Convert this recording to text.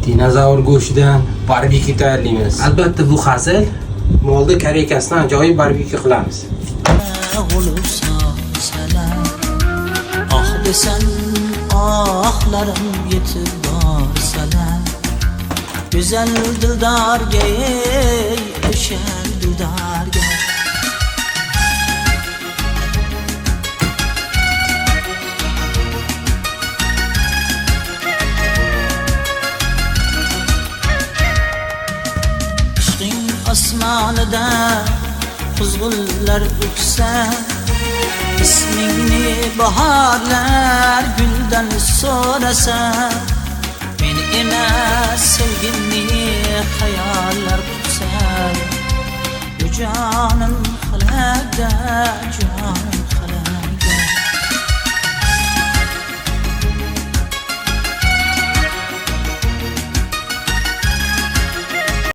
Dinozavr go'shtidan barbekyu tayyorlaymiz. Albatta bu hazil. Molda koreykasidan ajoyib barbekyu qilamiz. Ah desen ahlarım yetib borsalar, güzel dildarga o'shan dildarga ishqing osmonida quzg'unlar o'ksa, ismingni baharlar guldan so'rasa, meni emas sevgimni xayollar qutsa, bu jonim xalaqda jonim